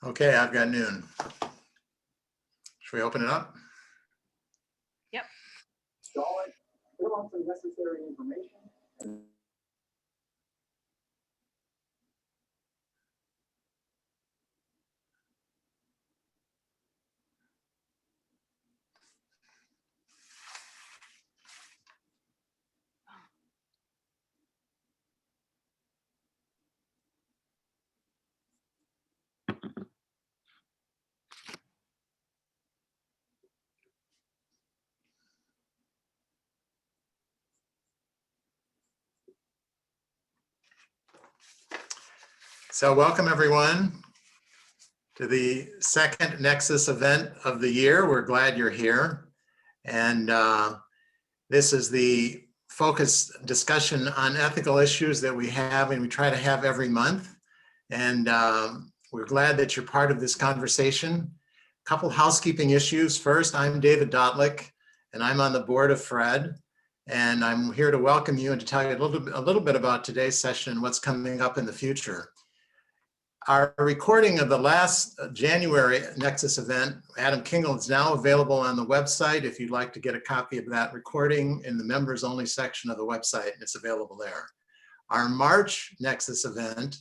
Okay, I've got noon. Should we open it up? Yep. Install it, fill out the necessary information. So welcome everyone to the second NeXus event of the year. We're glad you're here. And this is the focus discussion on ethical issues that we have and we try to have every month. And we're glad that you're part of this conversation. A couple housekeeping issues. First, I'm David Dotlick and I'm on the board of FRED. And I'm here to welcome you and to tell you a little bit about today's session and what's coming up in the future. Our recording of the last January NeXus event, Adam Kingle, is now available on the website. If you'd like to get a copy of that recording in the members only section of the website, it's available there. Our March NeXus event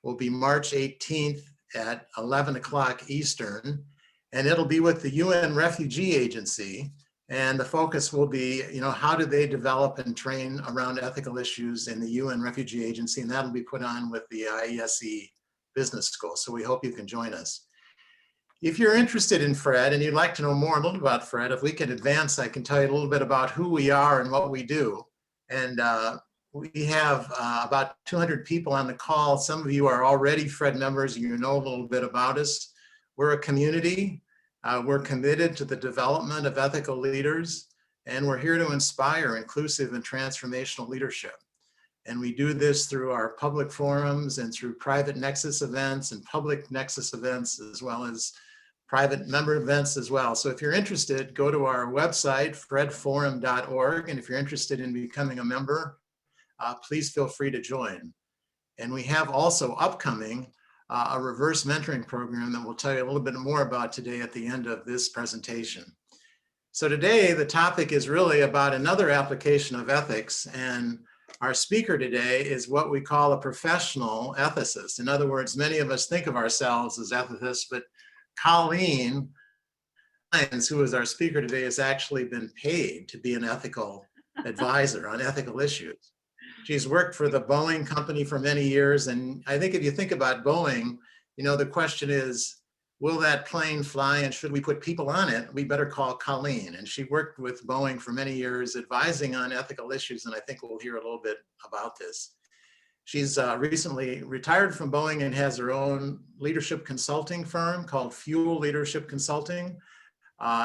will be March 18th at 11 o'clock Eastern, and it'll be with the UN Refugee Agency. And the focus will be, how do they develop and train around ethical issues in the UN Refugee Agency? And that'll be put on with the IESE Business School. So we hope you can join us. If you're interested in FRED and you'd like to know a little about FRED, if we can advance, I can tell you a little bit about who we are and what we do. And we have about 200 people on the call. Some of you are already FRED members and you know a little bit about us. We're a community. We're committed to the development of ethical leaders, and we're here to inspire inclusive and transformational leadership. And we do this through our public forums and through private NeXus events and public NeXus events, as well as private member events as well. So if you're interested, go to our website, fredforum.org. And if you're interested in becoming a member, please feel free to join. And we have also upcoming a reverse mentoring program that we'll tell you a little bit more about today at the end of this presentation. So today, the topic is really about another application of ethics, and our speaker today is what we call a professional ethicist. In other words, many of us think of ourselves as ethicists, but Colleen Lyons, who is our speaker today, has actually been paid to be an ethical advisor on ethical issues. She's worked for the Boeing company for many years, and I think if you think about Boeing, the question is, will that plane fly and should we put people on it? We better call Colleen. And she worked with Boeing for many years advising on ethical issues, and I think we'll hear a little bit about this. She's recently retired from Boeing and has her own leadership consulting firm called Fuel Leadership Consulting.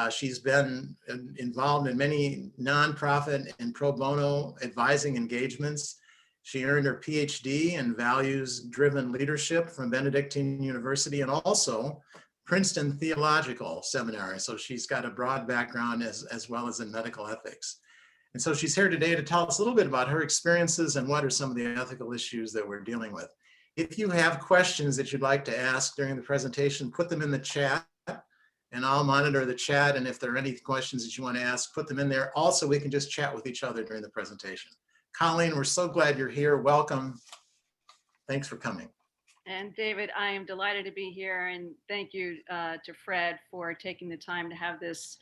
She's been involved in many nonprofit and pro bono advising engagements. She earned her PhD in values-driven leadership from Benedictine University and also Princeton Theological Seminary. So she's got a broad background as well as in medical ethics. And so she's here today to tell us a little bit about her experiences and what are some of the ethical issues that we're dealing with. If you have questions that you'd like to ask during the presentation, put them in the chat and I'll monitor the chat. And if there are any questions that you want to ask, put them in there. Also, we can just chat with each other during the presentation. Colleen, we're so glad you're here. Welcome. Thanks for coming. And David, I am delighted to be here, and thank you to Fred for taking the time to have this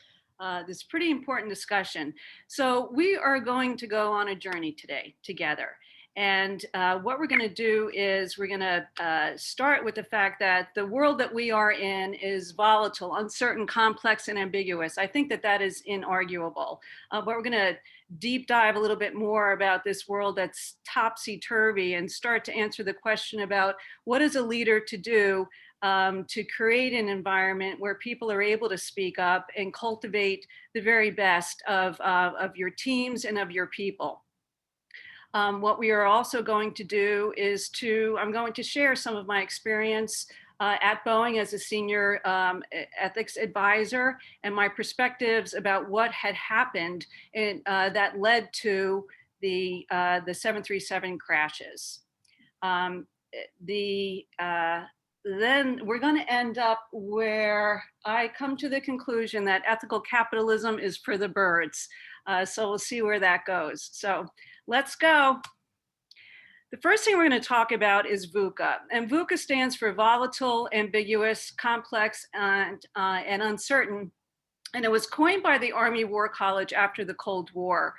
this pretty important discussion. So we are going to go on a journey today together. And what we're going to do is we're going to start with the fact that the world that we are in is volatile, uncertain, complex, and ambiguous. I think that that is inarguable. But we're going to deep dive a little bit more about this world that's topsy-turvy and start to answer the question about what is a leader to do to create an environment where people are able to speak up and cultivate the very best of your teams and of your people. What we are also going to do is I'm going to share some of my experience at Boeing as a senior ethics advisor and my perspectives about what had happened that led to the 737 crashes. The then we're going to end up where I come to the conclusion that ethical capitalism is for the birds. So we'll see where that goes. So let's go. The first thing we're going to talk about is VUCA. And VUCA stands for volatile, ambiguous, complex, and uncertain. And it was coined by the Army War College after the Cold War.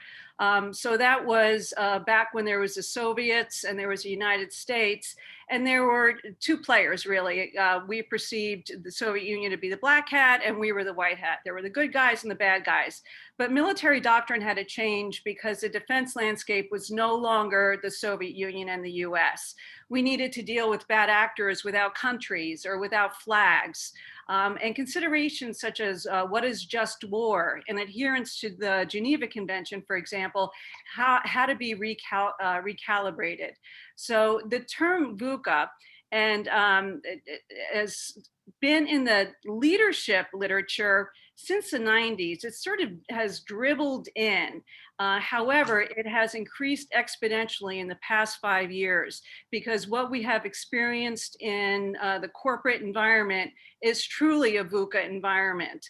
So that was back when there was the Soviets and there was the United States. And there were two players, really. We perceived the Soviet Union to be the black hat, and we were the white hat. There were the good guys and the bad guys. But military doctrine had to change because the defense landscape was no longer the Soviet Union and the US. We needed to deal with bad actors without countries or without flags. And considerations such as what is just war and adherence to the Geneva Convention, for example, had to be recalibrated. So the term VUCA has been in the leadership literature since the 90s. It sort of has dribbled in. However, it has increased exponentially in the past 5 years because what we have experienced in the corporate environment is truly a VUCA environment.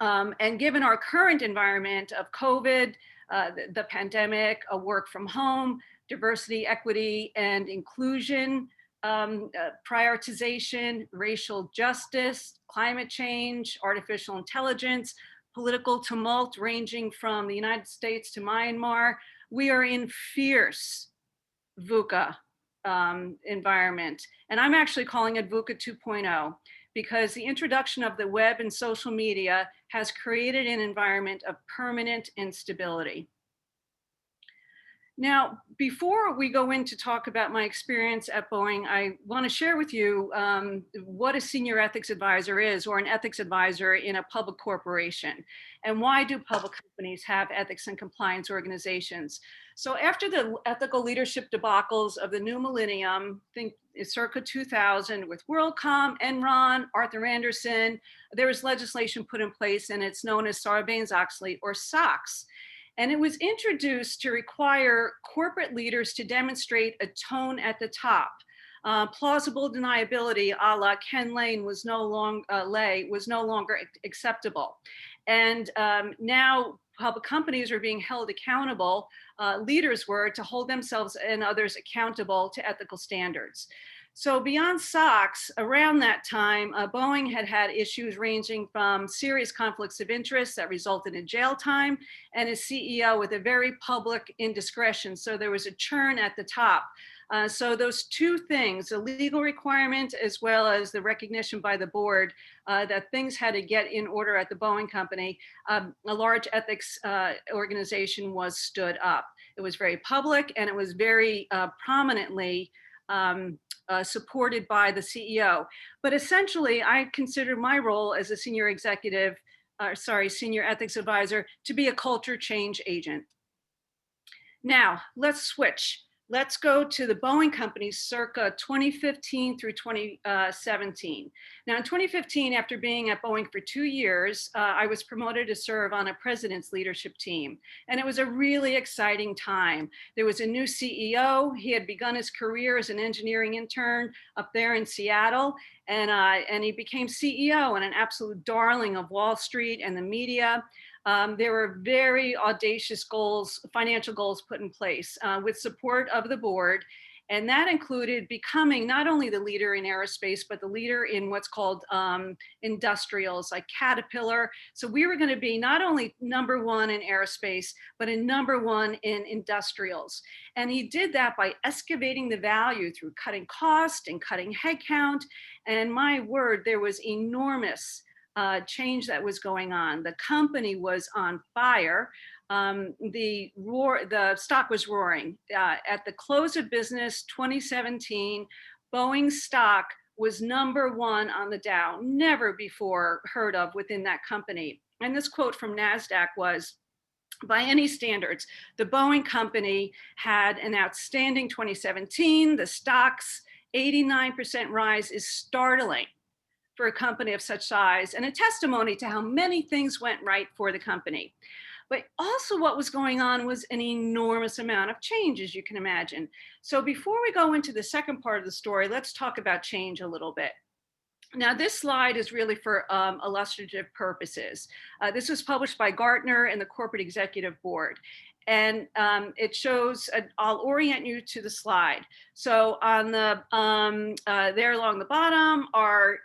And given our current environment of COVID, the pandemic, a work from home, diversity, equity, and inclusion, prioritization, racial justice, climate change, artificial intelligence, political tumult ranging from the United States to Myanmar, we are in fierce VUCA environment. And I'm actually calling it VUCA 2.0 because the introduction of the web and social media has created an environment of permanent instability. Now, before we go in to talk about my experience at Boeing, I want to share with you what a senior ethics advisor is, or an ethics advisor in a public corporation, and why do public companies have ethics and compliance organizations. So after the ethical leadership debacles of the new millennium, think circa 2000 with WorldCom, Enron, Arthur Andersen, there was legislation put in place and it's known as Sarbanes-Oxley, or SOX. And it was introduced to require corporate leaders to demonstrate a tone at the top. Plausible deniability, a la Ken Lane, was no longer acceptable. And now public companies are being held accountable, leaders were, to hold themselves and others accountable to ethical standards. So beyond SOX, around that time, Boeing had had issues ranging from serious conflicts of interest that resulted in jail time, and a CEO with a very public indiscretion. So there was a churn at the top. So those two things, the legal requirement as well as the recognition by the board that things had to get in order at the Boeing company, a large ethics organization was stood up. It was very public and it was very prominently supported by the CEO. But essentially, I consider my role as a senior ethics advisor to be a culture change agent. Now, let's switch. Let's go to the Boeing company circa 2015 through 2017. Now in 2015, after being at Boeing for 2 years, I was promoted to serve on a president's leadership team. And it was a really exciting time. There was a new CEO. He had begun his career as an engineering intern up there in Seattle. And he became CEO and an absolute darling of Wall Street and the media. There were very audacious goals, financial goals put in place with support of the board. And that included becoming not only the leader in aerospace, but the leader in what's called industrials like Caterpillar. So we were going to be not only #1 in aerospace, but a #1 in industrials. And he did that by excavating the value through cutting cost and cutting headcount. And my word, there was enormous change that was going on. The company was on fire. The stock was roaring. At the close of business 2017, Boeing's stock was #1 on the Dow, never before heard of within that company. And this quote from NASDAQ was, by any standards, the Boeing company had an outstanding 2017. The stock's 89% rise is startling for a company of such size and a testimony to how many things went right for the company. But also what was going on was an enormous amount of change, as you can imagine. So before we go into the second part of the story, let's talk about change a little bit. Now, this slide is really for illustrative purposes. This was published by Gartner and the Corporate Executive Board. And it shows, I'll orient you to the slide. So on the, there along the bottom are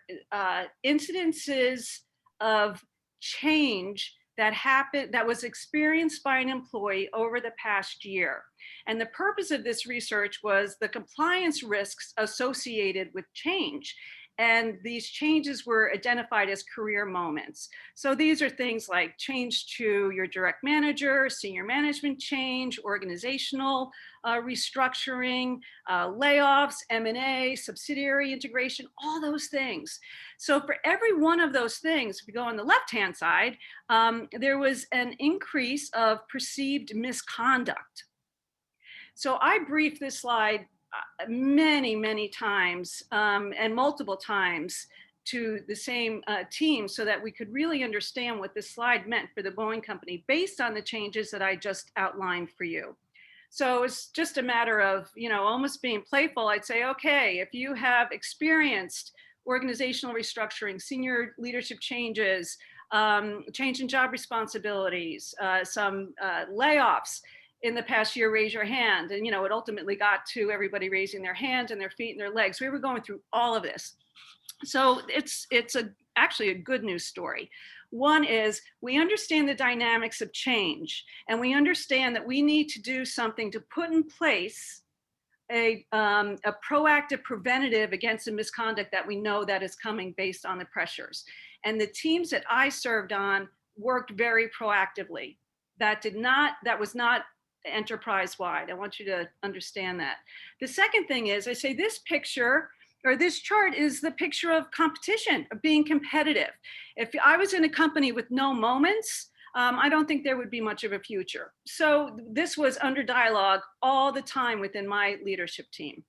incidences of change that happened, that was experienced by an employee over the past year. And the purpose of this research was the compliance risks associated with change. And these changes were identified as career moments. So these are things like change to your direct manager, senior management change, organizational restructuring, layoffs, M&A, subsidiary integration, all those things. So for every one of those things, if you go on the left-hand side, there was an increase of perceived misconduct. So I briefed this slide many times and multiple times to the same team so that we could really understand what this slide meant for the Boeing company based on the changes that I just outlined for you. So it's just a matter of, almost being playful. I'd say, okay, if you have experienced organizational restructuring, senior leadership changes, change in job responsibilities, some layoffs, in the past year, raise your hand. And, it ultimately got to everybody raising their hands and their feet and their legs. We were going through all of this. So it's actually a good news story. One is we understand the dynamics of change, and we understand that we need to do something to put in place a proactive preventative against the misconduct that we know that is coming based on the pressures. And the teams that I served on worked very proactively. That was not enterprise-wide. I want you to understand that. The second thing is, I say this picture or this chart is the picture of competition, of being competitive. If I was in a company with no moments, I don't think there would be much of a future. So this was under dialogue all the time within my leadership team.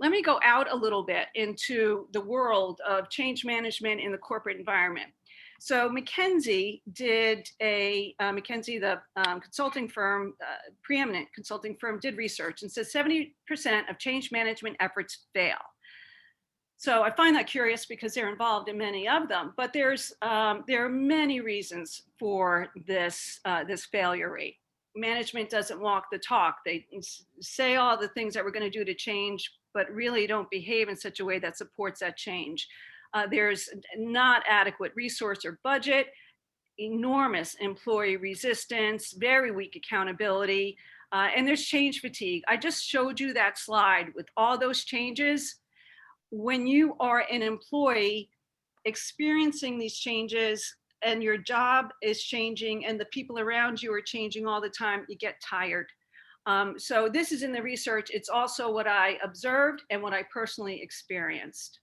Let me go out a little bit into the world of change management in the corporate environment. So McKinsey did McKinsey, the consulting firm, preeminent consulting firm, did research and says 70% of change management efforts fail. So I find that curious because they're involved in many of them, but there are many reasons for this failure rate. Management doesn't walk the talk. They say all the things that we're going to do to change, but really don't behave in such a way that supports that change. There's not adequate resource or budget, enormous employee resistance, very weak accountability, and there's change fatigue. I just showed you that slide with all those changes. When you are an employee experiencing these changes and your job is changing and the people around you are changing all the time, you get tired. So this is in the research. It's also what I observed and what I personally experienced.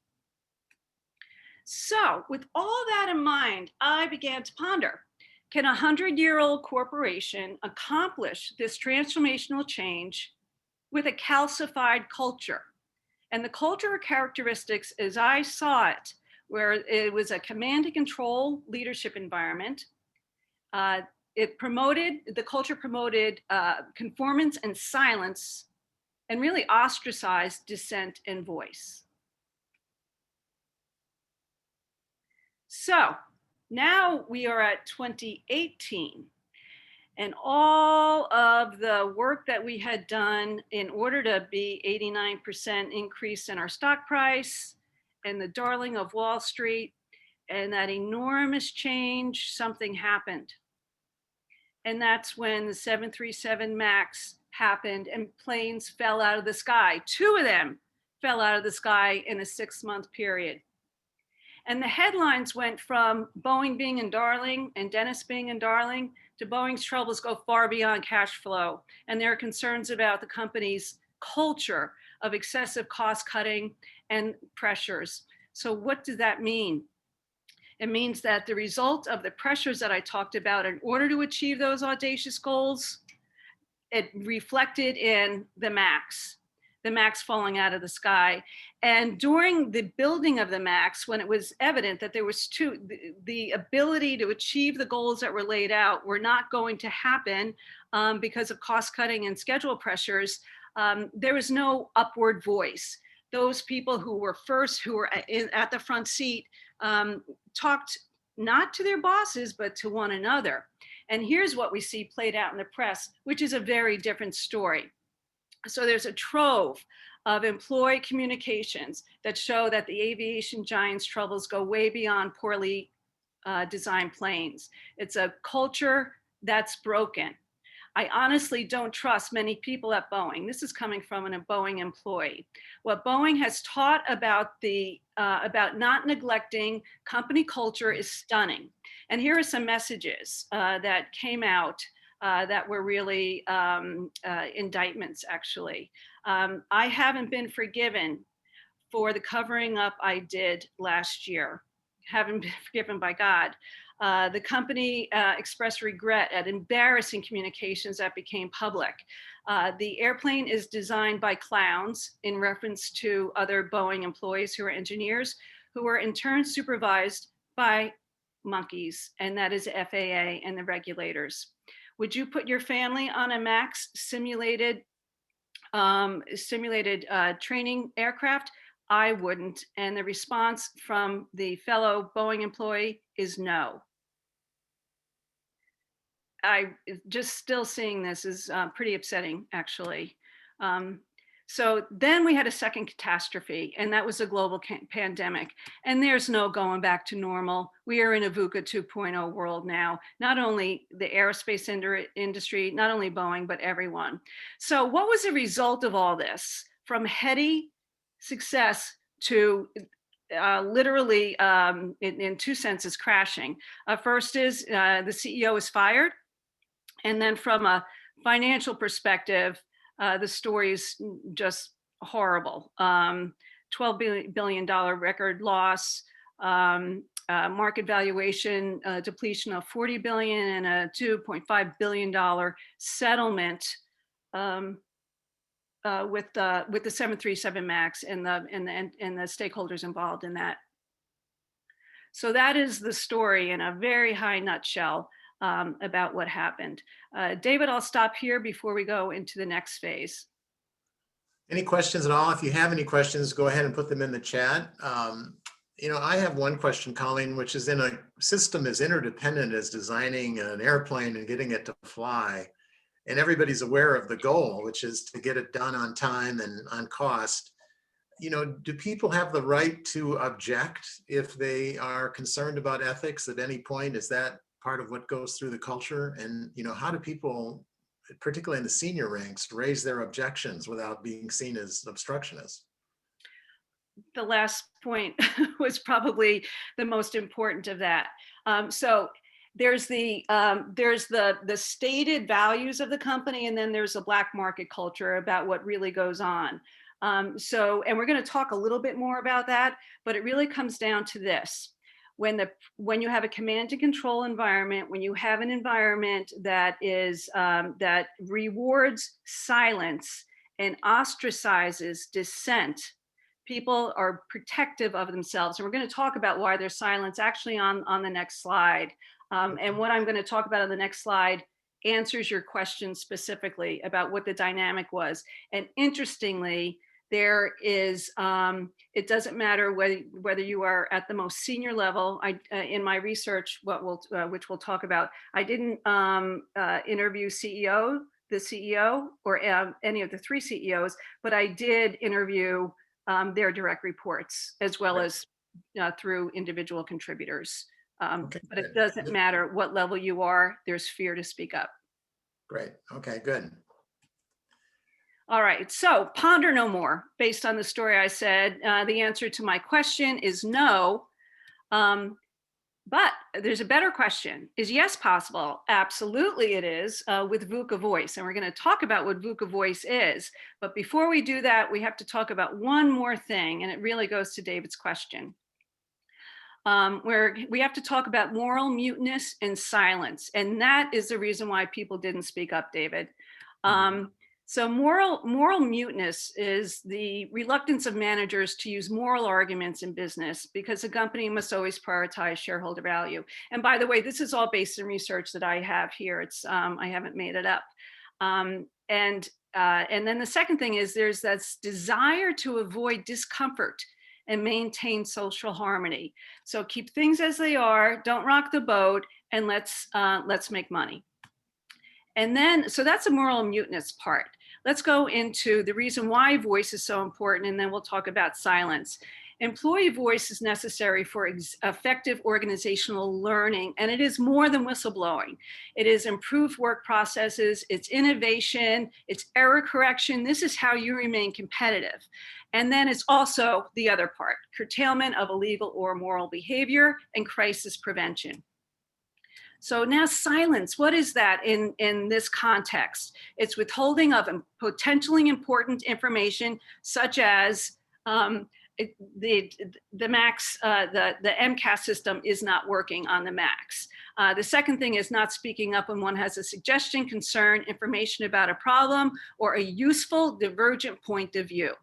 So with all that in mind, I began to ponder, can a 100-year-old corporation accomplish this transformational change with a calcified culture? And the cultural characteristics, as I saw it, where it was a command and control leadership environment, the culture promoted conformance and silence, and really ostracized dissent and voice. So now we are at 2018, and all of the work that we had done in order to be 89% increase in our stock price and the darling of Wall Street and that enormous change, something happened. And that's when the 737 MAX happened and planes fell out of the sky. 2 of them fell out of the sky in a 6-month period. And the headlines went from Boeing being in Darling and Dennis being in Darling to Boeing's troubles go far beyond cash flow. And there are concerns about the company's culture of excessive cost cutting and pressures. So what does that mean? It means that the result of the pressures that I talked about in order to achieve those audacious goals, it reflected in the MAX. the MAX falling out of the sky. And during the building of the MAX, when it was evident that there was the ability to achieve the goals that were laid out were not going to happen because of cost cutting and schedule pressures, there was no upward voice. Those people who were at the front seat talked not to their bosses, but to one another. And here's what we see played out in the press, which is a very different story. So there's a trove of employee communications that show that the aviation giant's troubles go way beyond poorly designed planes. It's a culture that's broken. I honestly don't trust many people at Boeing. This is coming from a Boeing employee. What Boeing has taught about not neglecting company culture is stunning. And here are some messages that came out that were really indictments, actually. I haven't been forgiven for the covering up I did last year. Haven't been forgiven by God. The company expressed regret at embarrassing communications that became public. The airplane is designed by clowns, in reference to other Boeing employees who are engineers, who were in turn supervised by monkeys, and that is FAA and the regulators. Would you put your family on a MAX simulated training aircraft? I wouldn't. And the response from the fellow Boeing employee is no. I just still seeing this is pretty upsetting, actually. So then we had a second catastrophe, and that was a global pandemic. And there's no going back to normal. We are in a VUCA 2.0 world now, not only the aerospace industry, not only Boeing, but everyone. So what was the result of all this? From heady success to literally, in two senses, crashing. First is the CEO is fired. And then from a financial perspective, the story is just horrible. $12 billion record loss, market valuation depletion of $40 billion, and a $2.5 billion settlement with the 737 MAX and the stakeholders involved in that. So that is the story in a very high nutshell about what happened. David, I'll stop here before we go into the next phase. Any questions at all? If you have any questions, go ahead and put them in the chat. I have one question, Colleen, which is in a system as interdependent as designing an airplane and getting it to fly, and everybody's aware of the goal, which is to get it done on time and on cost. Do people have the right to object if they are concerned about ethics at any point? Is that part of what goes through the culture? And how do people, particularly in the senior ranks, raise their objections without being seen as obstructionists? The last point was probably the most important of that. So there's the stated values of the company, and then there's a black market culture about what really goes on. And we're going to talk a little bit more about that, but it really comes down to this. When you have a command and control environment, when you have an environment that is that rewards silence and ostracizes dissent, people are protective of themselves. And we're going to talk about why there's silence actually on the next slide. And what I'm going to talk about on the next slide answers your question specifically about what the dynamic was. And interestingly, there is, it doesn't matter whether you are at the most senior level. In my research, which we'll talk about, I didn't interview the CEO, or any of the three CEOs, but I did interview their direct reports, as well as through individual contributors. Okay, but it doesn't matter what level you are, there's fear to speak up. Great, okay, good. All right, so ponder no more. Based on the story I said, the answer to my question is no. But there's a better question. Is yes possible? Absolutely it is, with VUCA Voice. And we're going to talk about what VUCA Voice is. But before we do that, we have to talk about one more thing, and it really goes to David's question. Where we have to talk about moral muteness and silence. And that is the reason why people didn't speak up, David. So moral muteness is the reluctance of managers to use moral arguments in business because a company must always prioritize shareholder value. And by the way, this is all based in research that I have here. It's I haven't made it up. And then the second thing is there's this desire to avoid discomfort and maintain social harmony. So keep things as they are, don't rock the boat, and let's make money. And then, so that's a moral muteness part. Let's go into the reason why voice is so important, and then we'll talk about silence. Employee voice is necessary for effective organizational learning, and it is more than whistleblowing. It is improved work processes, it's innovation, it's error correction. This is how you remain competitive. And then it's also the other part, curtailment of illegal or immoral behavior and crisis prevention. So now silence, what is that in this context? It's withholding of potentially important information, such as the Macs, the MCAS system is not working on the Macs. The second thing is not speaking up when one has a suggestion, concern, information about a problem, or a useful divergent point of view.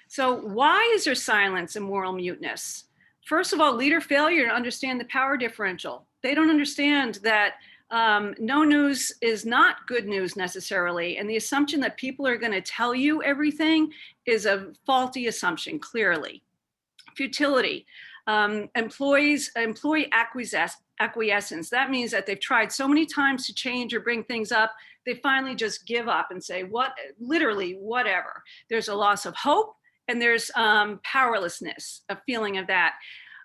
So why is there silence and moral muteness? First of all, leader failure to understand the power differential. They don't understand that no news is not good news necessarily. And the assumption that people are going to tell you everything is a faulty assumption, clearly. Futility. Employee acquiescence. That means that they've tried so many times to change or bring things up, they finally just give up and say, literally, whatever. There's a loss of hope. And there's powerlessness, a feeling of that.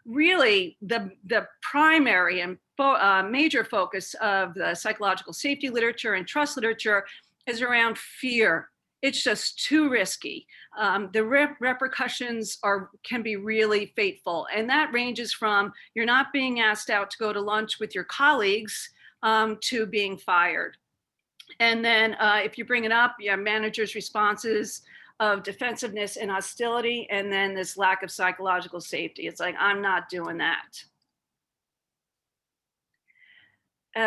Really, the primary and major focus of the psychological safety literature and trust literature is around fear. It's just too risky. The repercussions can be really fateful. And that ranges from you're not being asked out to go to lunch with your colleagues to being fired. And then if you bring it up, managers' responses of defensiveness and hostility, and then this lack of psychological safety. It's like, I'm not doing that.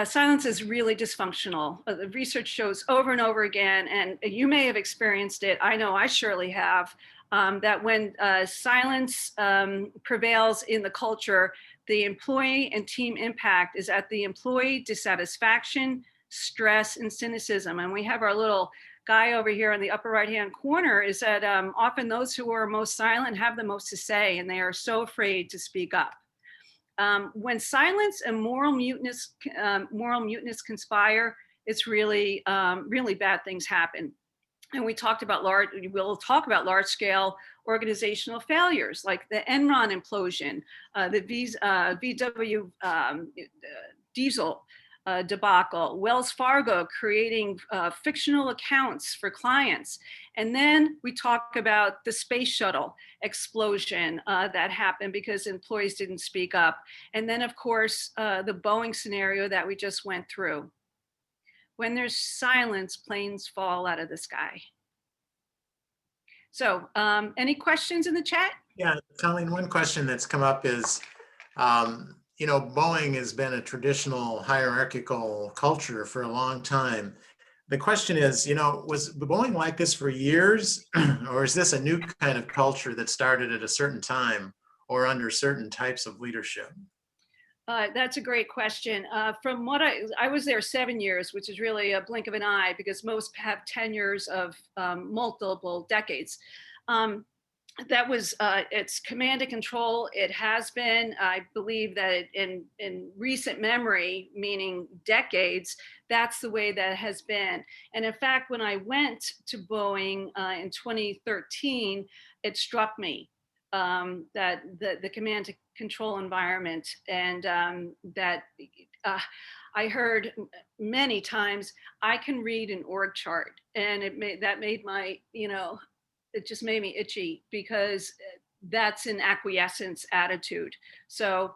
Silence is really dysfunctional. The research shows over and over again, and you may have experienced it, I know I surely have, that when silence prevails in the culture, the employee and team impact is at the employee dissatisfaction, stress, and cynicism. And we have our little guy over here in the upper right-hand corner is that often those who are most silent have the most to say, and they are so afraid to speak up. When silence and moral muteness conspire, it's really, really bad things happen. And we'll talk about large-scale organizational failures, like the Enron implosion, the VW diesel debacle, Wells Fargo creating fictional accounts for clients. And then we talk about the space shuttle explosion that happened because employees didn't speak up. And then, of course, the Boeing scenario that we just went through. When there's silence, planes fall out of the sky. So any questions in the chat? Yeah, Colleen, one question that's come up is, Boeing has been a traditional hierarchical culture for a long time. The question is, was Boeing like this for years, or is this a new kind of culture that started at a certain time or under certain types of leadership? That's a great question. From what I was there 7 years, which is really a blink of an eye because most have tenures of multiple decades. That was it's command and control. It has been, I believe that in recent memory, meaning decades, that's the way that has been. And in fact, when I went to Boeing in 2013, it struck me that the command and control environment, and that I heard many times, I can read an org chart, and that made my, it just made me itchy because that's an acquiescence attitude. So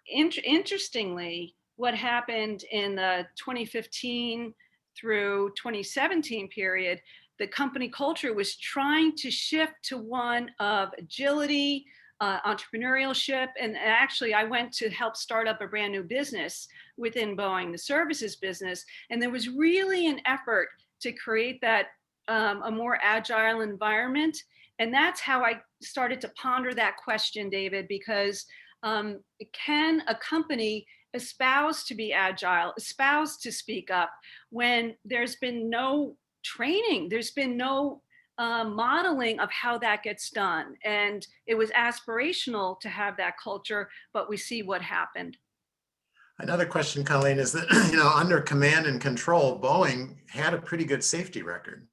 interestingly, what happened in the 2015 through 2017 period, the company culture was trying to shift to one of agility, entrepreneurship. And actually, I went to help start up a brand new business within Boeing, the services business. And there was really an effort to create that a more agile environment. And that's how I started to ponder that question, David, because can a company espouse to be agile, espouse to speak up when there's been no training, there's been no modeling of how that gets done? And it was aspirational to have that culture, but we see what happened. Another question, Colleen, is that, under command and control, Boeing had a pretty good safety record.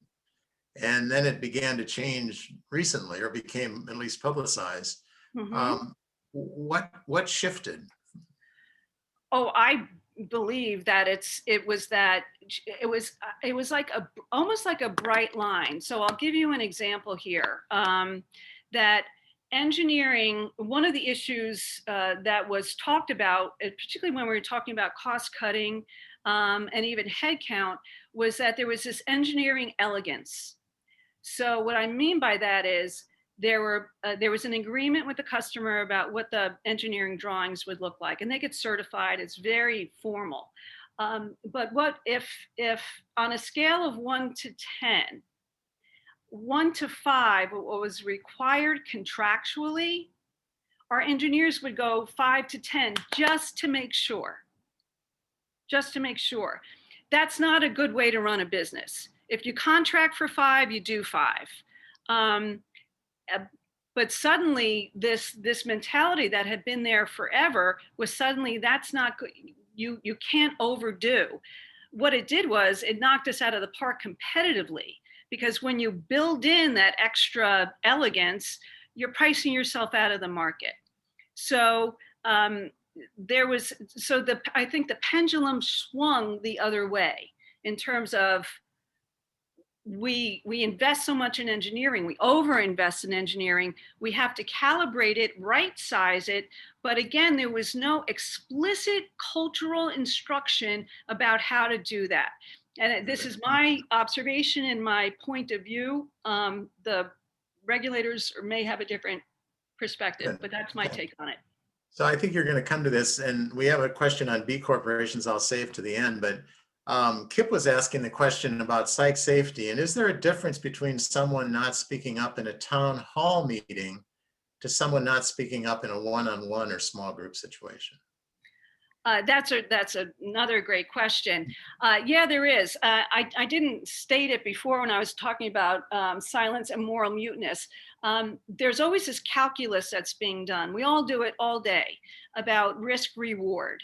And then it began to change recently, or became at least publicized. Mm-hmm. What shifted? Oh, I believe that it was like almost like a bright line. So I'll give you an example here. That engineering, one of the issues that was talked about, particularly when we were talking about cost cutting and even headcount, was that there was this engineering elegance. So what I mean by that is there was an agreement with the customer about what the engineering drawings would look like, and they get certified. It's very formal. But what if on a scale of 1 to 10, 1 to 5, what was required contractually, our engineers would go 5 to 10 just to make sure. Just to make sure. That's not a good way to run a business. If you contract for 5, you do 5. But suddenly this mentality that had been there forever was suddenly, that's not good. You can't overdo. What it did was it knocked us out of the park competitively, because when you build in that extra elegance, you're pricing yourself out of the market. So I think the pendulum swung the other way in terms of we invest so much in engineering, we overinvest in engineering, we have to calibrate it, right size it. But again, there was no explicit cultural instruction about how to do that. And this is my observation and my point of view. The regulators may have a different perspective, but that's my take on it. So I think you're going to come to this, and we have a question on B corporations I'll save to the end, but Kip was asking the question about psych safety. And is there a difference between someone not speaking up in a town hall meeting to someone not speaking up in a one-on-one or small group situation? That's another great question. Yeah, there is. I didn't state it before when I was talking about silence and moral muteness. There's always this calculus that's being done. We all do it all day about risk reward.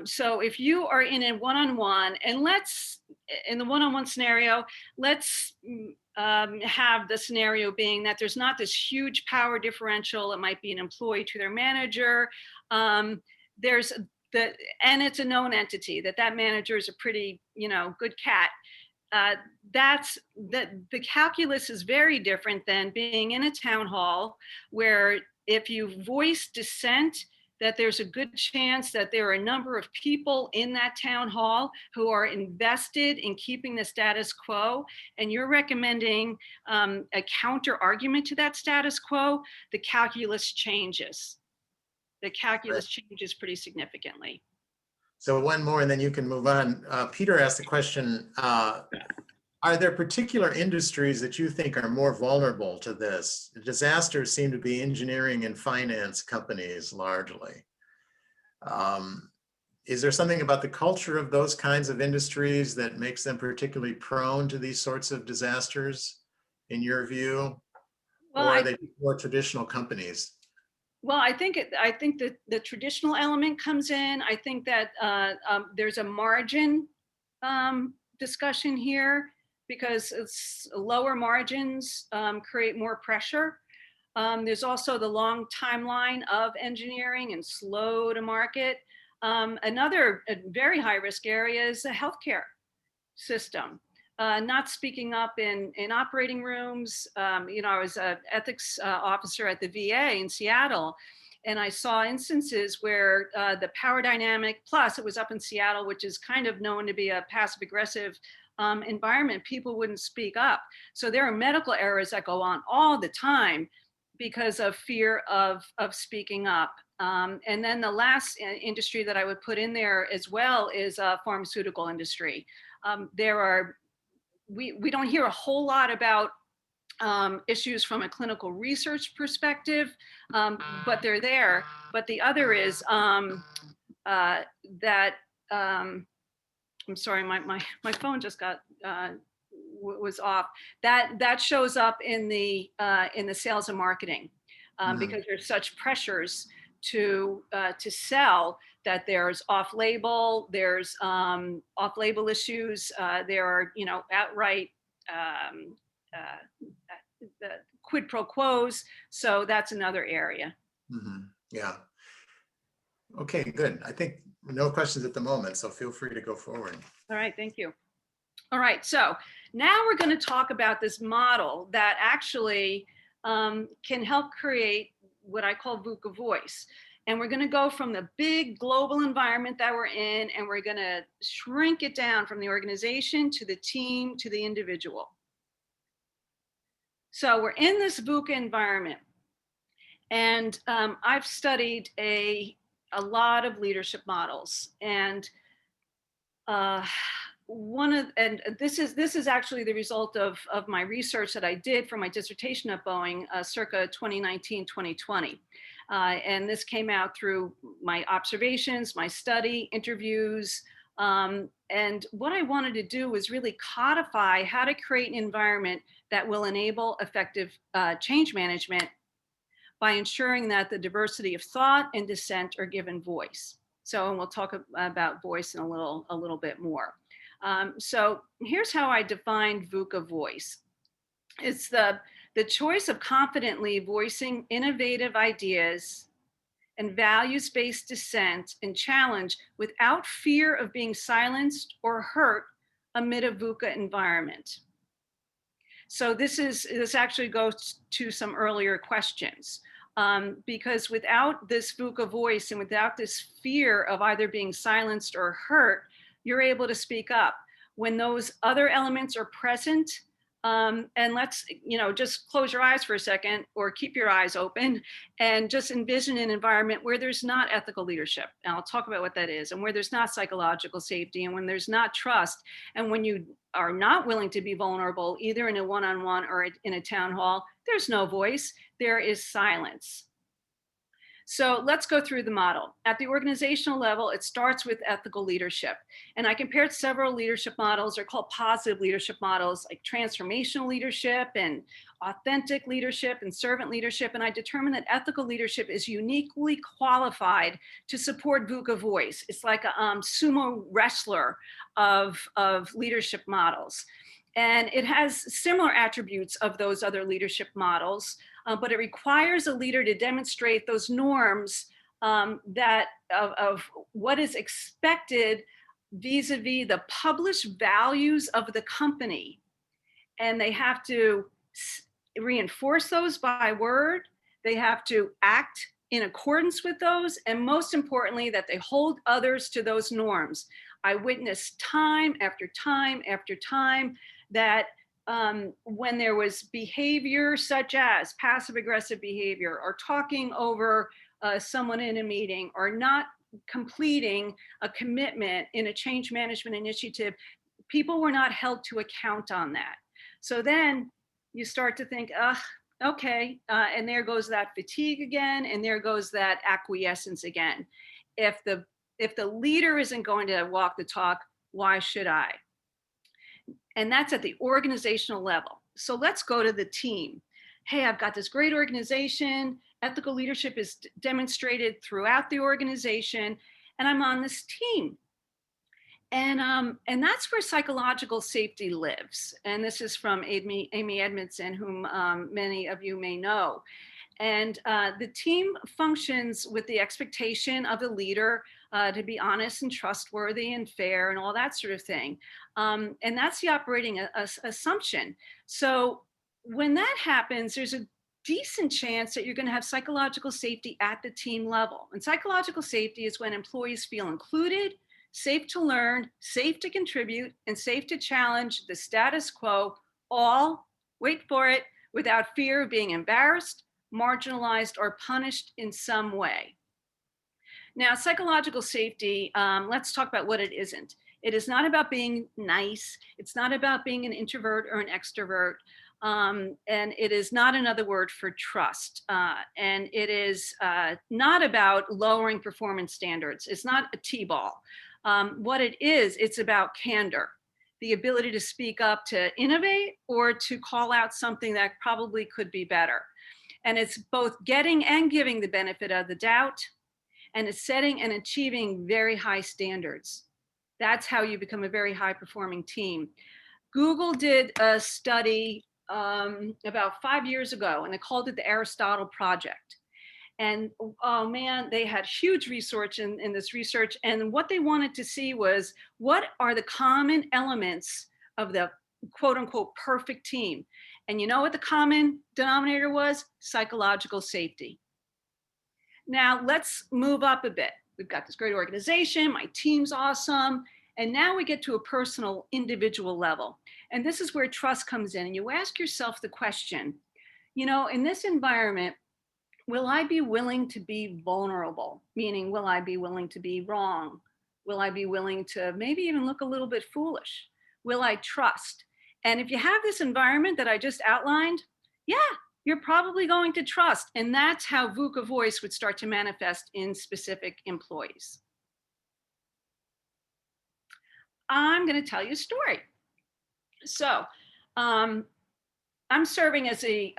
So if you are in a one-on-one, and in the one-on-one scenario, let's have the scenario being that there's not this huge power differential. It might be an employee to their manager. And it's a known entity that manager is a pretty, good cat. The calculus is very different than being in a town hall where if you voice dissent, that there's a good chance that there are a number of people in that town hall who are invested in keeping the status quo, and you're recommending a counter argument to that status quo. The calculus changes. The calculus changes pretty significantly. So one more, and then you can move on. Peter asked the question, are there particular industries that you think are more vulnerable to this? Disasters seem to be engineering and finance companies largely. Is there something about the culture of those kinds of industries that makes them particularly prone to these sorts of disasters, in your view? Well, or are they more traditional companies? Well, I think that the traditional element comes in. I think that there's a margin discussion here, because it's lower margins create more pressure. There's also the long timeline of engineering and slow to market. Another very high risk area is the healthcare system. Not speaking up in operating rooms. I was an ethics officer at the VA in Seattle, and I saw instances where the power dynamic, plus it was up in Seattle, which is kind of known to be a passive aggressive environment, people wouldn't speak up. So there are medical errors that go on all the time, because of fear of speaking up. And then the last industry that I would put in there as well is pharmaceutical industry. We don't hear a whole lot about issues from a clinical research perspective, but they're there. But the other is that, I'm sorry, my phone just got, was off. That shows up in the sales and marketing, because there's such pressures to sell, that there's off-label issues, there are, outright the quid pro quos. So that's another area. Yeah. Okay, good. I think no questions at the moment, so feel free to go forward. All right, thank you. All right, so now we're going to talk about this model that actually can help create what I call VUCA voice. And we're going to go from the big global environment that we're in, and we're going to shrink it down from the organization to the team to the individual. So we're in this VUCA environment, and I've studied a lot of leadership models, and this is actually the result of my research that I did for my dissertation at Boeing circa 2019, 2020. And this came out through my observations, my study, interviews. And what I wanted to do was really codify how to create an environment that will enable effective change management by ensuring that the diversity of thought and dissent are given voice. So, and we'll talk about voice in a little bit more. So here's how I defined VUCA voice. It's the choice of confidently voicing innovative ideas and values-based dissent and challenge without fear of being silenced or hurt amid a VUCA environment. So this actually goes to some earlier questions. Because without this VUCA voice and without this fear of either being silenced or hurt, you're able to speak up. When those other elements are present, and let's, just close your eyes for a second or keep your eyes open and just envision an environment where there's not ethical leadership. And I'll talk about what that is, and where there's not psychological safety, and when there's not trust, and when you are not willing to be vulnerable, either in a one-on-one or in a town hall, there's no voice, there is silence. So let's go through the model. At the organizational level, it starts with ethical leadership. And I compared several leadership models. They're called positive leadership models, like transformational leadership and authentic leadership and servant leadership. And I determined that ethical leadership is uniquely qualified to support VUCA voice. It's like a sumo wrestler of leadership models. And it has similar attributes of those other leadership models, but it requires a leader to demonstrate those norms that of what is expected vis-a-vis the published values of the company. And they have to reinforce those by word. They have to act in accordance with those. And most importantly, that they hold others to those norms. I witnessed time after time after time that when there was behavior such as passive aggressive behavior, or talking over someone in a meeting, or not completing a commitment in a change management initiative, people were not held to account on that. So then you start to think, okay, and there goes that fatigue again, and there goes that acquiescence again. If the leader isn't going to walk the talk, why should I? And that's at the organizational level. So let's go to the team. Hey, I've got this great organization. Ethical leadership is demonstrated throughout the organization, and I'm on this team. And that's where psychological safety lives. And this is from Amy Edmondson, whom many of you may know. And the team functions with the expectation of the leader to be honest and trustworthy and fair and all that sort of thing. And that's the operating assumption. So when that happens, there's a decent chance that you're going to have psychological safety at the team level. And psychological safety is when employees feel included, safe to learn, safe to contribute, and safe to challenge the status quo, all, wait for it, without fear of being embarrassed, marginalized, or punished in some way. Now, psychological safety, let's talk about what it isn't. It is not about being nice. It's not about being an introvert or an extrovert. And it is not another word for trust. And it is not about lowering performance standards. It's not a T-ball. What it is, it's about candor, the ability to speak up, to innovate, or to call out something that probably could be better. And it's both getting and giving the benefit of the doubt, and it's setting and achieving very high standards. That's how you become a very high performing team. Google did a study about 5 years ago, and they called it the Aristotle Project. And oh man, they had huge research in this research. And what they wanted to see was, what are the common elements of the quote unquote perfect team? And you know what the common denominator was? Psychological safety. Now let's move up a bit. We've got this great organization, my team's awesome. And now we get to a personal, individual level. And this is where trust comes in. And you ask yourself the question, you know, in this environment, will I be willing to be vulnerable? Meaning, will I be willing to be wrong? Will I be willing to maybe even look a little bit foolish? Will I trust? And if you have this environment that I just outlined, yeah, you're probably going to trust. And that's how VUCA voice would start to manifest in specific employees. I'm going to tell you a story. So I'm serving as a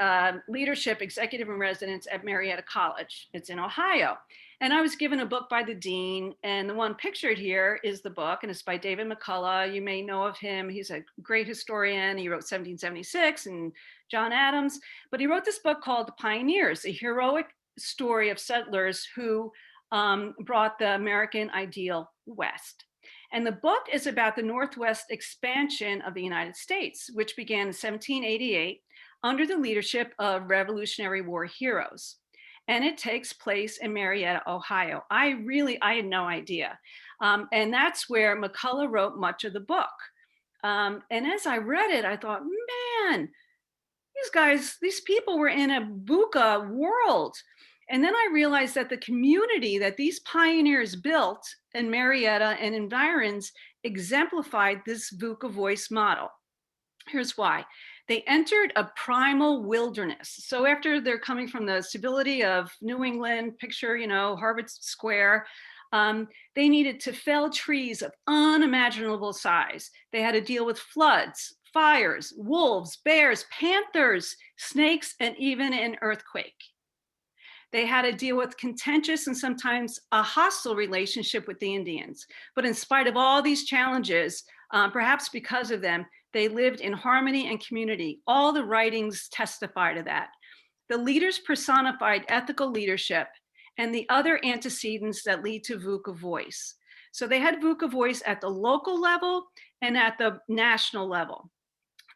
leadership executive in residence at Marietta College. It's in Ohio. And I was given a book by the dean, and the one pictured here is the book, and it's by David McCullough. You may know of him. He's a great historian. He wrote 1776 and John Adams, but he wrote this book called The Pioneers, a heroic story of settlers who brought the American ideal west. And the book is about the Northwest expansion of the United States, which began in 1788 under the leadership of Revolutionary War heroes. And it takes place in Marietta, Ohio. I had no idea. And that's where McCullough wrote much of the book. And as I read it, I thought, man, these people were in a VUCA world. And then I realized that the community that these pioneers built in Marietta and environs exemplified this VUCA voice model. Here's why. They entered a primal wilderness. So after they're coming from the stability of New England, picture, you know, Harvard Square, they needed to fell trees of unimaginable size. They had to deal with floods, fires, wolves, bears, panthers, snakes, and even an earthquake. They had to deal with contentious and sometimes a hostile relationship with the Indians. But in spite of all these challenges, perhaps because of them, they lived in harmony and community. All the writings testify to that. The leaders personified ethical leadership and the other antecedents that lead to VUCA voice. So they had VUCA voice at the local level and at the national level.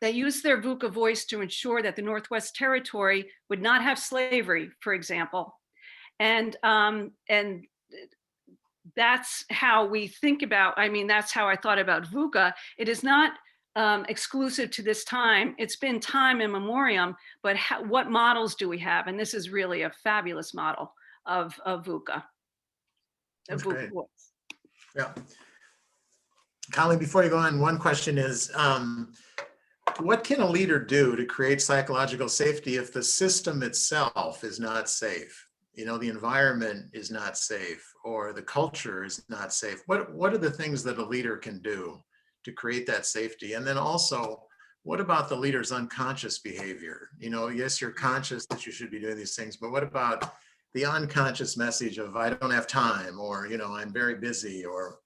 They used their VUCA voice to ensure that the Northwest Territory would not have slavery, for example. And that's how we think about, that's how I thought about VUCA. It is not exclusive to this time. It's been time in memoriam, but what models do we have? And this is really a fabulous model of VUCA. That's great. Yeah. Colleen, before you go on, one question is, what can a leader do to create psychological safety if the system itself is not safe? You know, the environment is not safe, or the culture is not safe. What are the things that a leader can do to create that safety? And then also, what about the leader's unconscious behavior? You know, yes, you're conscious that you should be doing these things, but what about the unconscious message of, I don't have time, or, you know, I'm very busy, or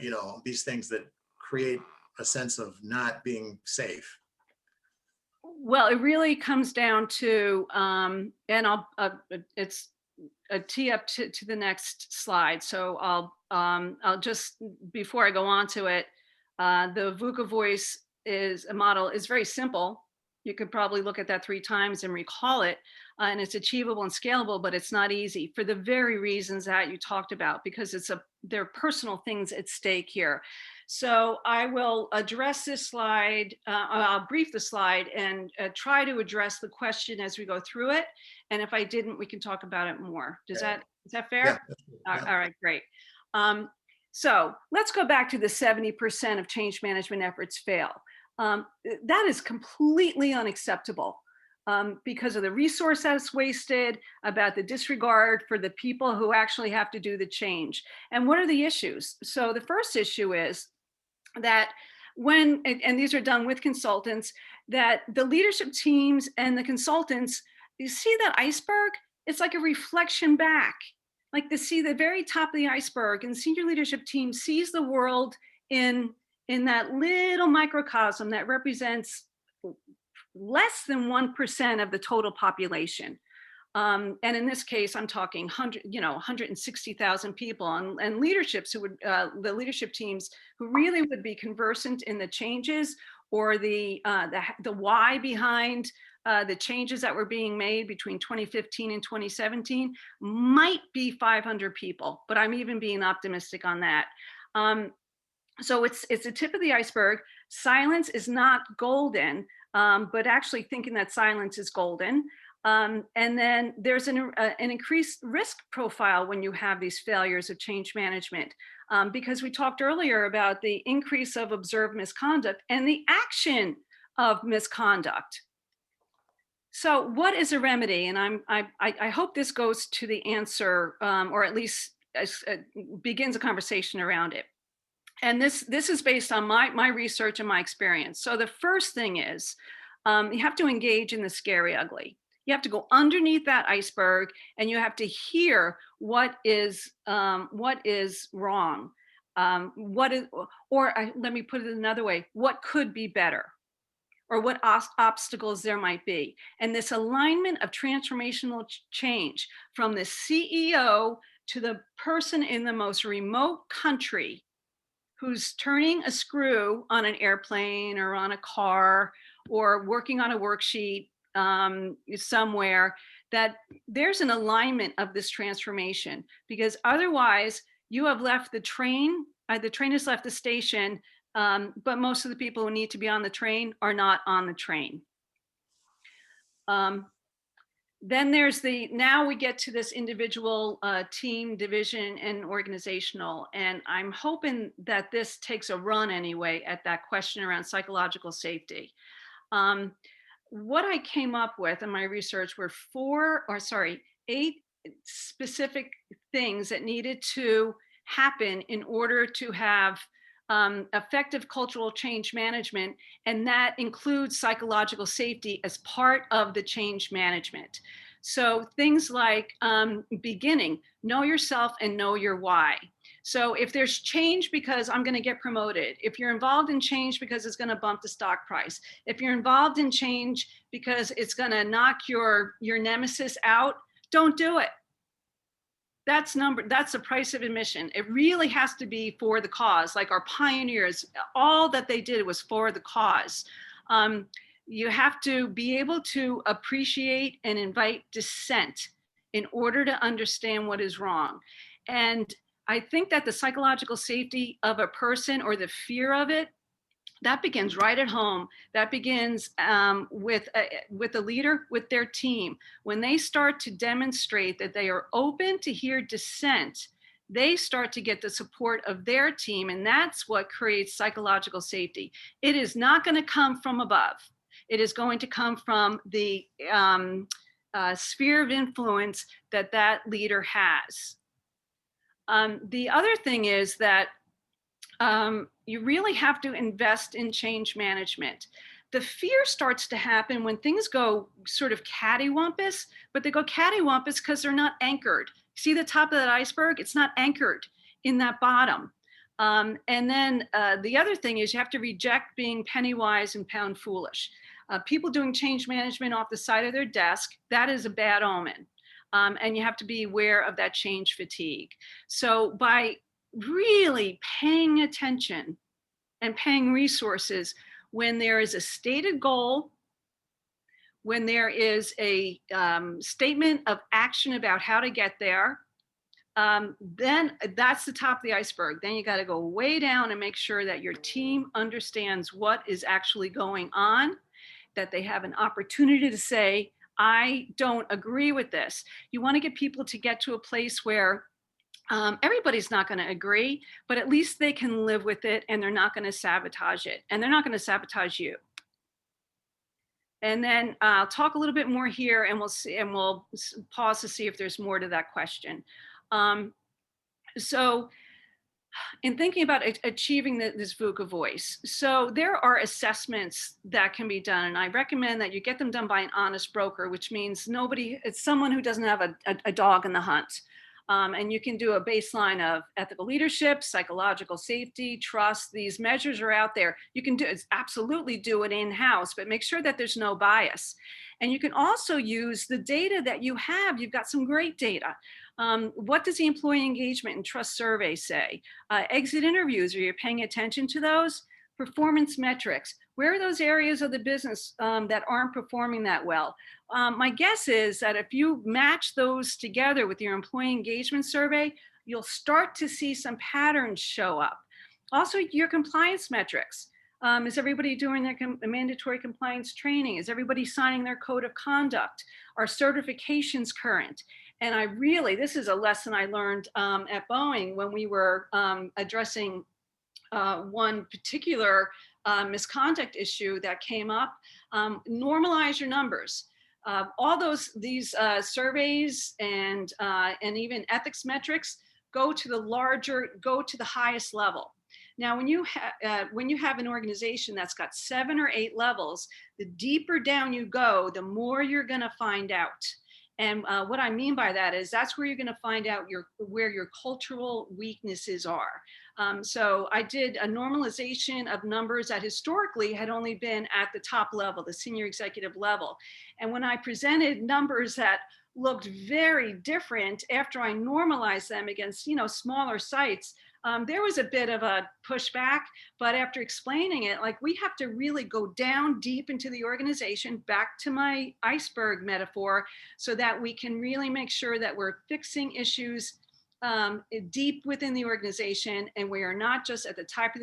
you know, these things that create a sense of not being safe? Well, it really comes down to, and it's a tee up to the next slide. So I'll just, before I go on to it, the VUCA voice is a model is very simple. You could probably look at that 3 times and recall it, and it's achievable and scalable, but it's not easy for the very reasons that you talked about, because there are personal things at stake here. So I will address this slide, I'll brief the slide and try to address the question as we go through it. And if I didn't, we can talk about it more. Is Okay. that fair? Yeah. that's good. Yeah. All right, great. So let's go back to the 70% of change management efforts fail. That is completely unacceptable because of the resource that's wasted, about the disregard for the people who actually have to do the change. And what are the issues? So the first issue is that when, and these are done with consultants, that the leadership teams and the consultants, you see that iceberg? It's like a reflection back. Like to see the very top of the iceberg, and senior leadership team sees the world in that little microcosm that represents less than 1% of the total population. And in this case, I'm talking 160,000 people, and leaderships who would, the leadership teams who really would be conversant in the changes or the why behind the changes that were being made between 2015 and 2017 might be 500 people, but I'm even being optimistic on that. So it's the tip of the iceberg. Silence is not golden, but actually thinking that silence is golden. And then there's an increased risk profile when you have these failures of change management, because we talked earlier about the increase of observed misconduct and the action of misconduct. So what is a remedy? And I hope this goes to the answer, or at least begins a conversation around it. And this is based on my research and my experience. So the first thing is you have to engage in the scary ugly. You have to go underneath that iceberg, and you have to hear what is wrong. Let me put it another way: what could be better, or what obstacles there might be. And this alignment of transformational change from the CEO to the person in the most remote country who's turning a screw on an airplane or on a car or working on a worksheet somewhere, that there's an alignment of this transformation, because otherwise you have left the train has left the station, but most of the people who need to be on the train are not on the train. Then there's now we get to this individual, team, division, and organizational. And I'm hoping that this takes a run anyway at that question around psychological safety. What I came up with in my research were 8 specific things that needed to happen in order to have effective cultural change management, and that includes psychological safety as part of the change management. So things like beginning, know yourself and know your why. So if there's change because I'm going to get promoted, if you're involved in change because it's going to bump the stock price, if you're involved in change because it's going to knock your nemesis out, don't do it. That's the price of admission. It really has to be for the cause. Like our pioneers, all that they did was for the cause. You have to be able to appreciate and invite dissent in order to understand what is wrong. And I think that the psychological safety of a person, or the fear of it, that begins right at home. That begins with a leader, with their team. When they start to demonstrate that they are open to hear dissent, they start to get the support of their team, and that's what creates psychological safety. It is not going to come from above. It is going to come from the sphere of influence that leader has. The other thing is that you really have to invest in change management. The fear starts to happen when things go sort of cattywampus, but they go cattywampus because they're not anchored. See the top of that iceberg? It's not anchored in that bottom. And then the other thing is you have to reject being penny wise and pound foolish. People doing change management off the side of their desk, that is a bad omen. And you have to be aware of that change fatigue. So by really paying attention and paying resources when there is a stated goal, when there is a statement of action about how to get there, then that's the top of the iceberg. Then you got to go way down and make sure that your team understands what is actually going on, that they have an opportunity to say, I don't agree with this. You want to get people to get to a place where everybody's not going to agree, but at least they can live with it and they're not going to sabotage it and they're not going to sabotage you. And then I'll talk a little bit more here and we'll see, and we'll pause to see if there's more to that question. So in thinking about achieving this VUCA voice, so there are assessments that can be done, and I recommend that you get them done by an honest broker, which means it's someone who doesn't have a dog in the hunt. And you can do a baseline of ethical leadership, psychological safety, trust. These measures are out there. You can absolutely do it in-house, but make sure that there's no bias. And you can also use the data that you have. You've got some great data. What does the employee engagement and trust survey say? Exit interviews, are you paying attention to those? Performance metrics, where are those areas of the business that aren't performing that well? My guess is that if you match those together with your employee engagement survey, you'll start to see some patterns show up. Also, your compliance metrics. Is everybody doing their mandatory compliance training? Is everybody signing their code of conduct? Are certifications current? And this is a lesson I learned at Boeing when we were addressing one particular misconduct issue that came up. Normalize your numbers. All these surveys and even ethics metrics go to the highest level. Now, when you have an organization that's got 7 or 8 levels, the deeper down you go, the more you're going to find out. And what I mean by that is that's where you're going to find out where your cultural weaknesses are. So I did a normalization of numbers that historically had only been at the top level, the senior executive level. And when I presented numbers that looked very different after I normalized them against, smaller sites, there was a bit of a pushback, but after explaining it, we have to really go down deep into the organization, back to my iceberg metaphor, so that we can really make sure that we're fixing issues deep within the organization, and we are not just at the top of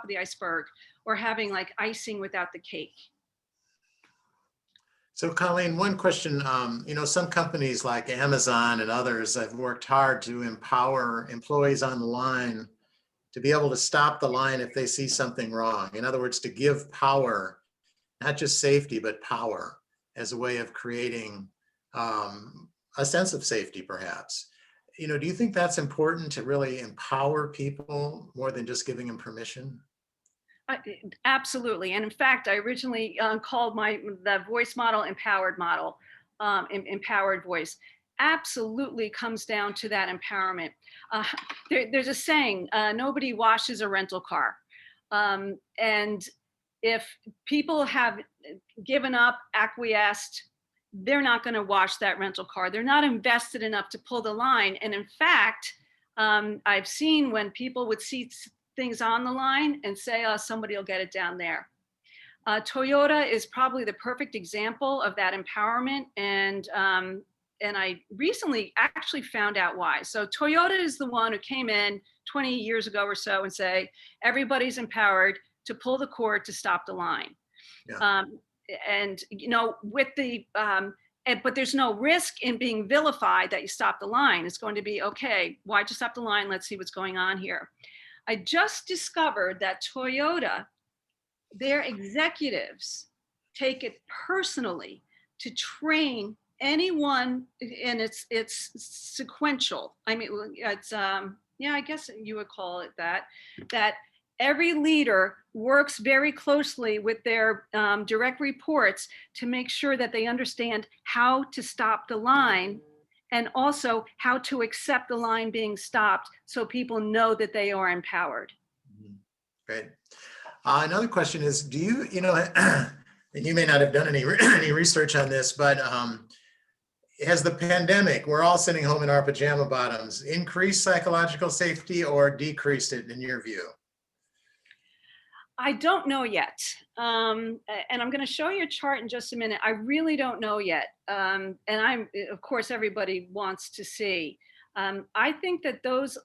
the iceberg or having icing without the cake. So Colleen, one question, some companies like Amazon and others have worked hard to empower employees on the line to be able to stop the line if they see something wrong. In other words, to give power, not just safety, but power as a way of creating a sense of safety, perhaps. Do you think that's important to really empower people more than just giving them permission? Absolutely. And in fact, I originally called the voice model empowered model, empowered voice. Absolutely comes down to that empowerment. There's a saying, nobody washes a rental car. And if people have given up, acquiesced, they're not going to wash that rental car. They're not invested enough to pull the line. And in fact, I've seen when people would see things on the line and say, oh, somebody will get it down there. Toyota is probably the perfect example of that empowerment. And I recently actually found out why. So Toyota is the one who came in 20 years ago or so and say, everybody's empowered to pull the cord to stop the line. Yeah. But there's no risk in being vilified that you stop the line. It's going to be, okay, why'd you stop the line? Let's see what's going on here. I just discovered that Toyota, their executives take it personally to train anyone, and it's sequential. I mean, it's I guess you would call it that every leader works very closely with their direct reports to make sure that they understand how to stop the line, and also how to accept the line being stopped so people know that they are empowered. Great. Another question is, do you, and you may not have done any research on this, but has the pandemic, we're all sitting home in our pajama bottoms, increased psychological safety or decreased it in your view? I don't know yet. And I'm going to show you a chart in just a minute. I really don't know yet. And of course, everybody wants to see. I think that those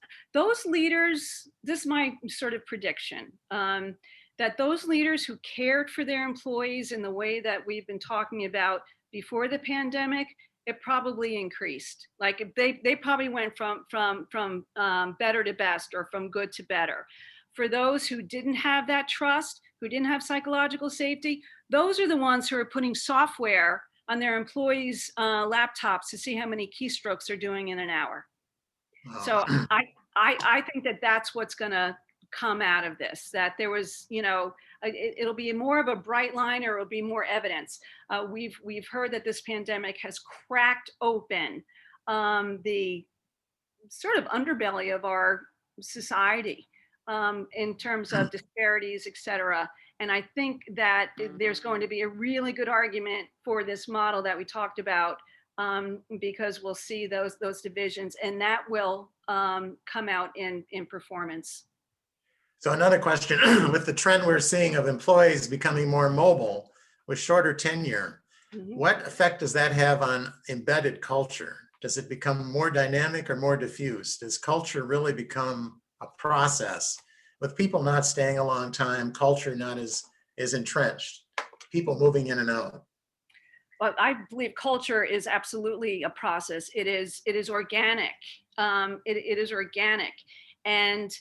leaders, this is my sort of prediction, that those leaders who cared for their employees in the way that we've been talking about before the pandemic, it probably increased. Like if they probably went from better to best or from good to better. For those who didn't have that trust, who didn't have psychological safety, those are the ones who are putting software on their employees' laptops to see how many keystrokes they're doing in an hour. So I think that that's what's going to come out of this, that there was, it'll be more of a bright line, or it'll be more evidence. We've heard that this pandemic has cracked open the sort of underbelly of our society in terms of disparities, et cetera. And I think that there's going to be a really good argument for this model that we talked about, because we'll see those divisions, and that will come out in performance. So another question, with the trend we're seeing of employees becoming more mobile with shorter tenure, what effect does that have on embedded culture? Does it become more dynamic or more diffuse? Does culture really become a process with people not staying a long time, culture not as entrenched, people moving in and out? Well, I believe culture is absolutely a process. It is organic. It is organic. And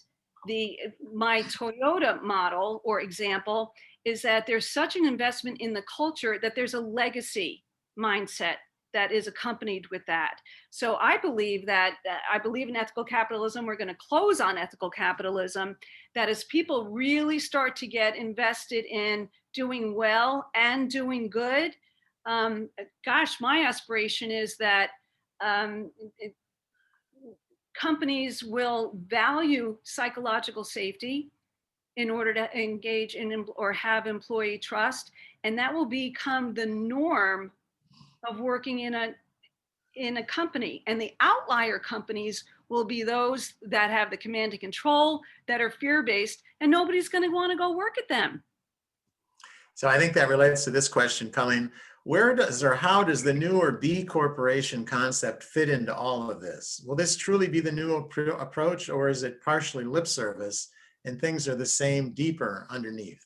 my Toyota model or example is that there's such an investment in the culture that there's a legacy mindset that is accompanied with that. So I believe in ethical capitalism. We're going to close on ethical capitalism, that as people really start to get invested in doing well and doing good, my aspiration is that companies will value psychological safety in order to engage in or have employee trust, and that will become the norm of working in a company. And the outlier companies will be those that have the command and control, that are fear-based, and nobody's going to want to go work at them. So I think that relates to this question, Colleen. How does the newer B corporation concept fit into all of this? Will this truly be the new approach, or is it partially lip service and things are the same deeper underneath?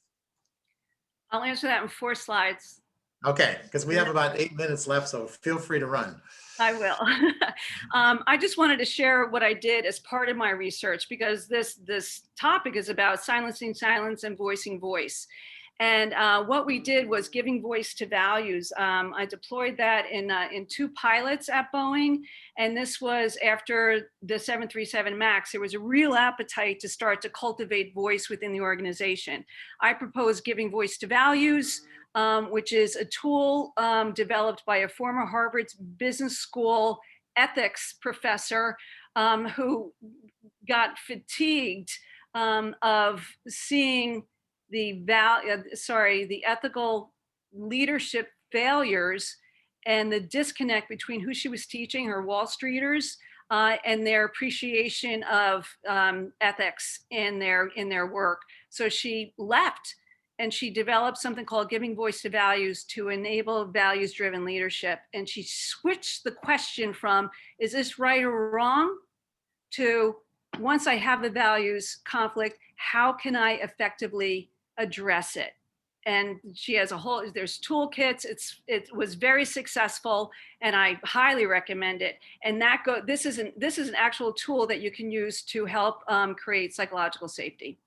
I'll answer that in 4 slides. Okay, because we have about 8 minutes left, so feel free to run. I will. I just wanted to share what I did as part of my research, because this topic is about silencing silence and voicing voice. And what we did was giving voice to values. I deployed that in 2 pilots at Boeing. And this was after the 737 MAX. There was a real appetite to start to cultivate voice within the organization. I proposed giving voice to values, which is a tool developed by a former Harvard Business School ethics professor who got fatigued of seeing the ethical leadership failures and the disconnect between who she was teaching, her Wall Streeters, and their appreciation of ethics in their work. So she left, and she developed something called Giving Voice to Values to enable values-driven leadership. And she switched the question from, is this right or wrong, to, once I have the values conflict, how can I effectively address it? And she has there's toolkits. It was very successful, and I highly recommend it. And this is an actual tool that you can use to help create psychological safety.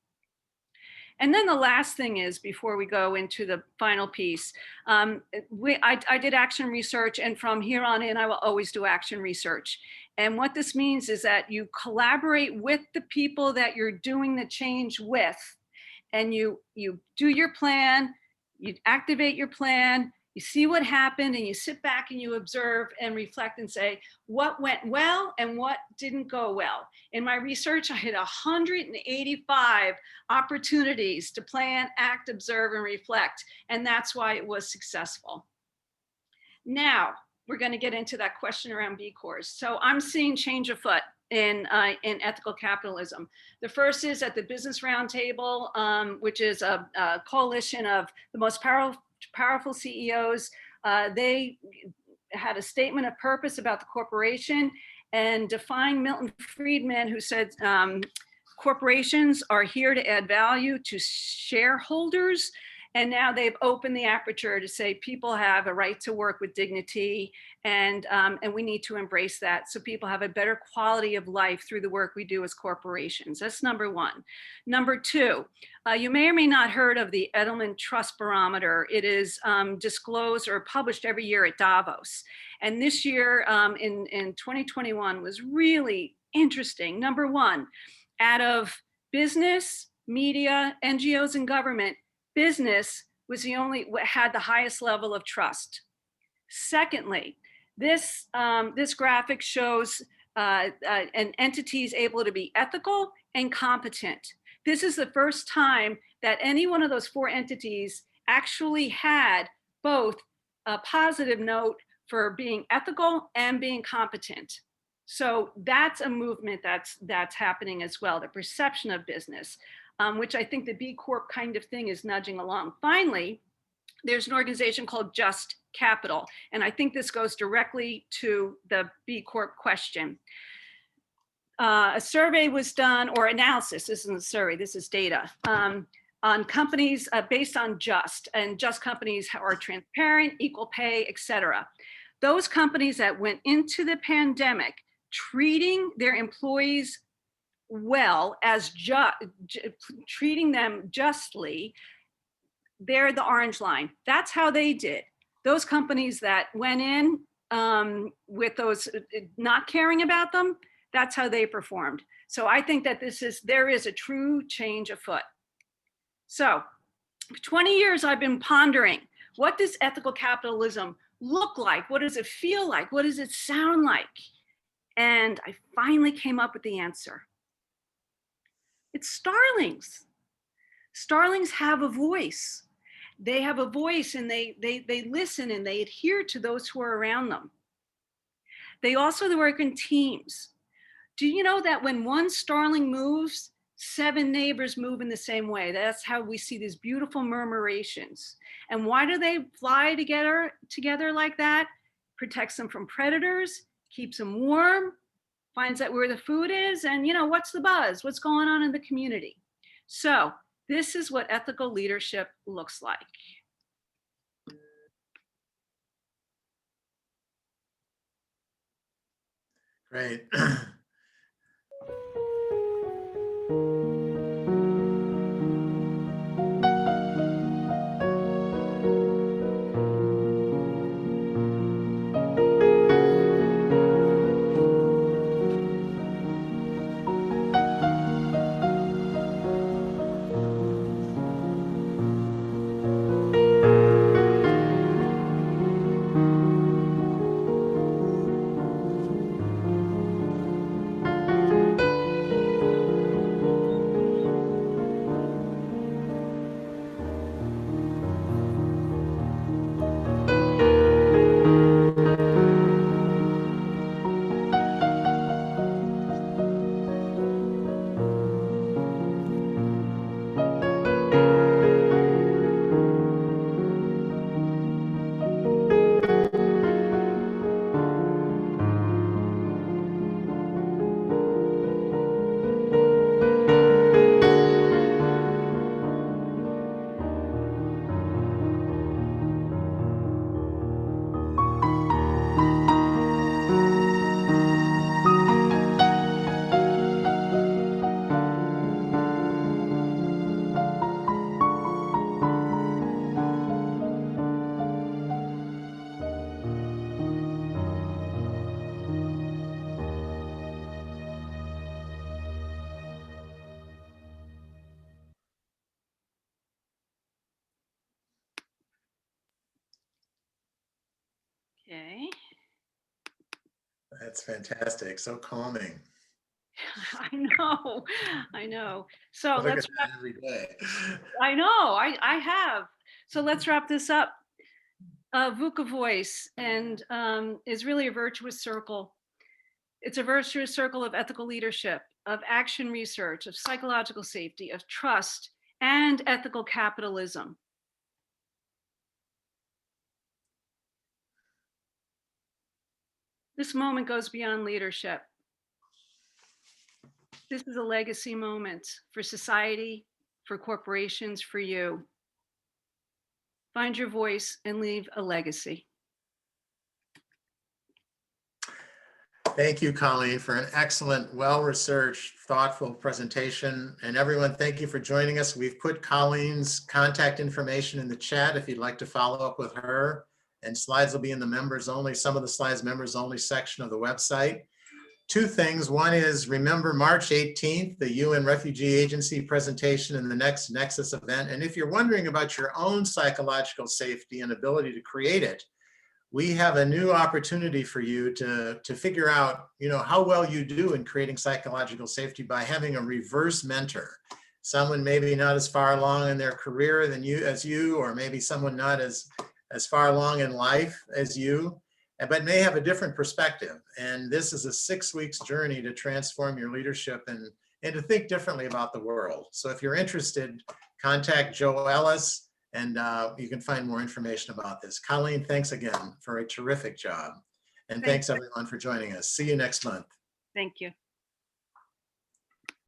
And then the last thing is, before we go into the final piece, I did action research, and from here on in, I will always do action research. And what this means is that you collaborate with the people that you're doing the change with, and you do your plan, you activate your plan, you see what happened, and you sit back and you observe and reflect and say, what went well and what didn't go well. In my research, I had 185 opportunities to plan, act, observe, and reflect. And that's why it was successful. Now, we're going to get into that question around B Corps. So I'm seeing change afoot in ethical capitalism. The first is at the Business Roundtable, which is a coalition of the most powerful CEOs. They had a statement of purpose about the corporation and defined Milton Friedman, who said, corporations are here to add value to shareholders, And now they've opened the aperture to say people have a right to work with dignity, and we need to embrace that so people have a better quality of life through the work we do as corporations. That's number one. Number two, you may or may not heard of the Edelman Trust Barometer. It is disclosed or published every year at Davos. And this year in 2021 was really interesting. Number one, out of business, media, NGOs, and government, business was the only had the highest level of trust. Secondly, this graphic shows an entity is able to be ethical and competent. This is the first time that any one of those four entities actually had both a positive note for being ethical and being competent. So that's a movement that's happening as well, the perception of business, which I think the B Corp kind of thing is nudging along. Finally, there's an organization called Just Capital, and I think this goes directly to the B Corp question. A survey was done, or analysis, this isn't a survey, this is data, on companies based on Just, and Just companies are transparent, equal pay, et cetera. Those companies that went into the pandemic treating their employees well, as treating them justly, they're the orange line. That's how they did. Those companies that went in with those not caring about them, that's how they performed. So I think that there is a true change afoot. So for 20 years, I've been pondering, what does ethical capitalism look like? What does it feel like? What does it sound like? And I finally came up with the answer. It's starlings. Starlings have a voice. They have a voice, and they listen, and they adhere to those who are around them. They also work in teams. Do you know that when one starling moves, 7 neighbors move in the same way? That's how we see these beautiful murmurations. And why do they fly together like that? Protects them from predators, keeps them warm, finds out where the food is, and what's the buzz? What's going on in the community? So this is what ethical leadership looks like. Great. Okay. That's fantastic. So calming. I know. So I look let's at that every day. I know, I have. So let's wrap this up. VUCA voice is really a virtuous circle. It's a virtuous circle of ethical leadership, of action research, of psychological safety, of trust, and ethical capitalism. This moment goes beyond leadership. This is a legacy moment for society, for corporations, for you. find your voice, and leave a legacy. Thank you, Colleen, for an excellent, well-researched, thoughtful presentation. And everyone, thank you for joining us. We've put Colleen's contact information in the chat if you'd like to follow up with her. And slides will be in the members only, some of the slides members only section of the website. Two things. One is remember March 18th, the UN Refugee Agency presentation and the next NeXus event. And if you're wondering about your own psychological safety and ability to create it, we have a new opportunity for you to figure out, how well you do in creating psychological safety by having a reverse mentor. Someone maybe not as far along in their career as you, or maybe someone not as far along in life as you, but may have a different perspective. And this is a 6 weeks journey to transform your leadership and to think differently about the world. So if you're interested, contact Joe Ellis, and you can find more information about this. Colleen, thanks again for a terrific job. And thanks everyone for joining us. See you next month. Thank you.